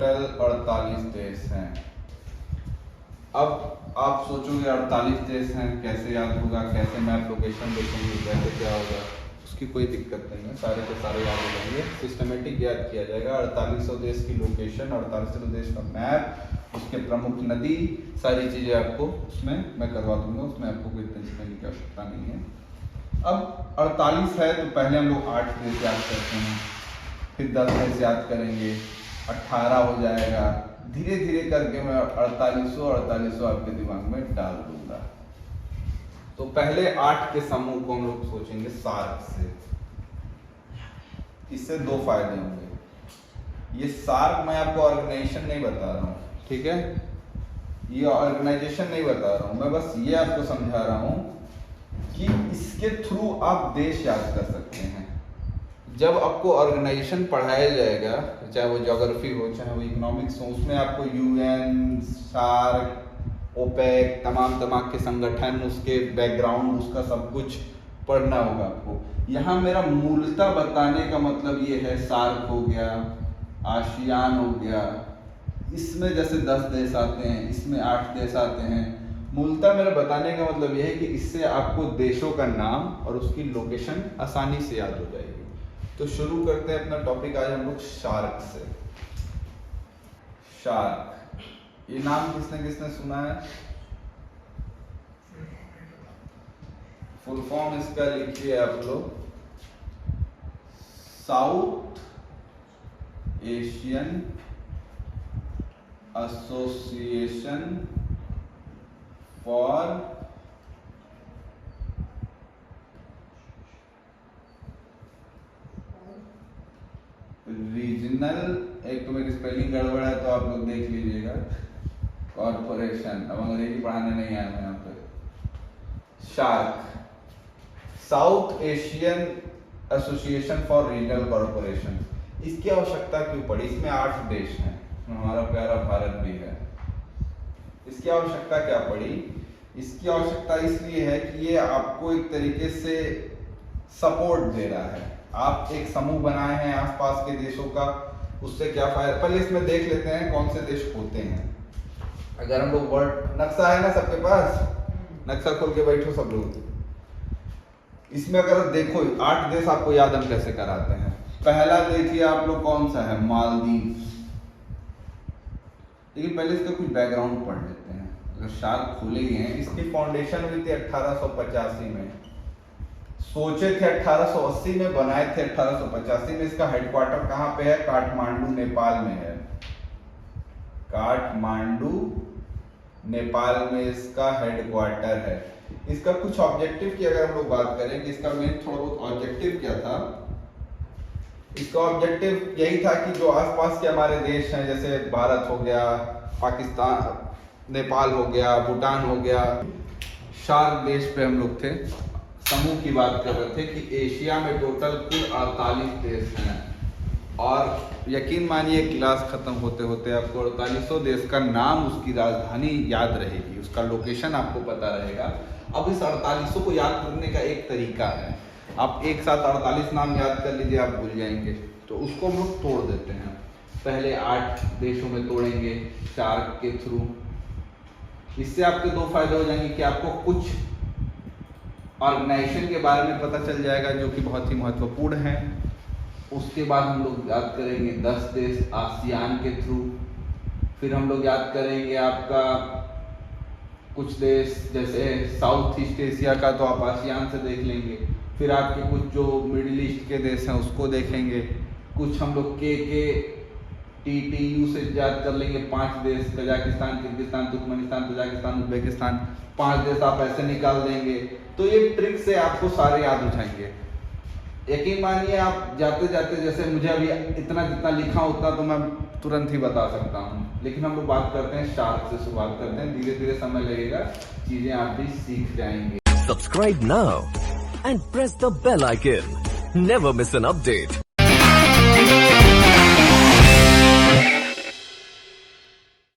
Total 48 देश हैं। अब आप सोचोगे 48 देश हैं, कैसे याद होगा, कैसे मैप लोकेशन देखेंगे, कैसे क्या होगा? उसकी कोई दिक्कत नहीं है, सारे के सारे याद हो जाएंगे, सिस्टमेटिक याद किया जाएगा। 4800 देश की लोकेशन, 4800 देश का मैप, उसके प्रमुख नदी, सारी चीज़ें आपको उसमें मैं करवा दूंगा, उसमें आपको कोई टेंशन लेने की आवश्यकता नहीं है। अब 48 है तो पहले हम लोग 8 देश याद करते हैं, फिर 10 देश याद करेंगे, 18 हो जाएगा। धीरे धीरे करके मैं 4800 आपके दिमाग में डाल दूंगा। तो पहले 8 के समूह को हम लोग सोचेंगे सार्क से। इससे 2 फायदे होंगे। ये सार्क मैं आपको ऑर्गेनाइजेशन नहीं बता रहा हूँ, ठीक है, ये ऑर्गेनाइजेशन नहीं बता रहा हूँ, मैं बस ये आपको समझा रहा हूँ कि इसके थ्रू आप देश याद कर सकते हैं। जब आपको ऑर्गेनाइजेशन पढ़ाया जाएगा, चाहे वो ज्योग्राफी हो, चाहे वो इकोनॉमिक्स हो, उसमें आपको यूएन, सार्क, ओपेक, तमाम के संगठन, उसके बैकग्राउंड, उसका सब कुछ पढ़ना होगा आपको। यहाँ मेरा मूलतः बताने का मतलब ये है, सार्क हो गया, आसियान हो गया, इसमें जैसे 10 देश आते हैं, इसमें 8 देश आते हैं। मूलतः मेरा बताने का मतलब यह है कि इससे आपको देशों का नाम और उसकी लोकेशन आसानी से याद हो जाएगी। तो शुरू करते हैं अपना टॉपिक आज हम लोग शार्क से। शार्क, ये नाम किसने किसने सुना है? फुल फॉर्म इसका लिखिए आप लोग, south Asian association for regional, एक तो मेरी स्पेलिंग गड़बड़ है तो आप लोग देख लीजिएगा, कॉर्पोरेशन। अब अंग्रेजी पढ़ाने नहीं आया मैं यहाँ पे। Shark, south Asian association for regional corporation. इसकी आवश्यकता क्यों पड़ी? इसमें 8 देश हैं, हमारा प्यारा भारत भी है। इसकी आवश्यकता क्या पड़ी? इसकी आवश्यकता इसलिए है कि ये आपको एक तरीके से सपोर्ट दे रहा है। आप एक समूह बनाए हैं आसपास के देशों का, उससे क्या फायदा? पहले इसमें देख लेते हैं कौन से देश होते हैं। अगर हम लोग वर्ल्ड नक्शा है ना सबके पास, नक्शा खोल के बैठो सब लोग। इसमें अगर देखो 8 देश आपको याद हम कैसे कराते हैं। पहला देखिए आप लोग कौन सा है, मालदीव। लेकिन पहले इसका कुछ बैकग्राउंड पढ़ लेते हैं। अगर शार्क खुले ही हैं, इसकी फाउंडेशन हुई थी 1885 में, सोचे थे 1880 में, बनाए थे 1885 में। इसका हेडक्वार्टर कहाँ पे है? काठमांडू नेपाल में है। काठमांडू नेपाल में इसका हेडक्वार्टर है। इसका कुछ ऑब्जेक्टिव की अगर हम लोग बात करें कि इसका मेन थोड़ा बहुत ऑब्जेक्टिव क्या था, इसका ऑब्जेक्टिव यही था कि जो आसपास के हमारे देश हैं, जैसे भारत हो गया, पाकिस्तान, नेपाल हो गया, भूटान हो गया, शार्क देश पे हम लोग थे। समूह की बात कर रहे थे कि एशिया में टोटल कुल 48 देश हैं, और यकीन मानिए क्लास खत्म होते होते आपको 4800 देश का नाम, उसकी राजधानी याद रहेगी, उसका लोकेशन आपको पता रहेगा। अब इस 4800 को याद करने का एक तरीका है, आप एक साथ 48 नाम याद कर लीजिए, आप भूल जाएंगे। तो उसको हम लोग तोड़ देते हैं। पहले 8 देशों में तोड़ेंगे शार्क के थ्रू। इससे आपके 2 फायदे हो जाएंगे कि आपको कुछ ऑर्गेनाइजेशन के बारे में पता चल जाएगा जो कि बहुत ही महत्वपूर्ण है। उसके बाद हम लोग याद करेंगे 10 देश आसियान के थ्रू। फिर हम लोग याद करेंगे आपका कुछ देश जैसे साउथ ईस्ट एशिया का, तो आप आसियान से देख लेंगे। फिर आपके कुछ जो मिडिल ईस्ट के देश हैं उसको देखेंगे। कुछ हम लोग TTU से याद कर लेंगे 5 देश, Kazakhstan, Kyrgyzstan, Turkmenistan, Tajikistan, Uzbekistan, 5 देश आप ऐसे निकाल देंगे। तो ये ट्रिक से आपको सारे याद हो जाएंगे। यकीन मानिए आप जाते जाते, जैसे मुझे अभी इतना जितना लिखा उतना तो मैं तुरंत ही बता सकता हूँ, लेकिन हम लोग बात करते हैं शार्क से शुरुआत करते हैं। धीरे धीरे समय लगेगा, चीजें आप भी सीख जाएंगे। Subscribe now and press the bell icon. Never miss an update.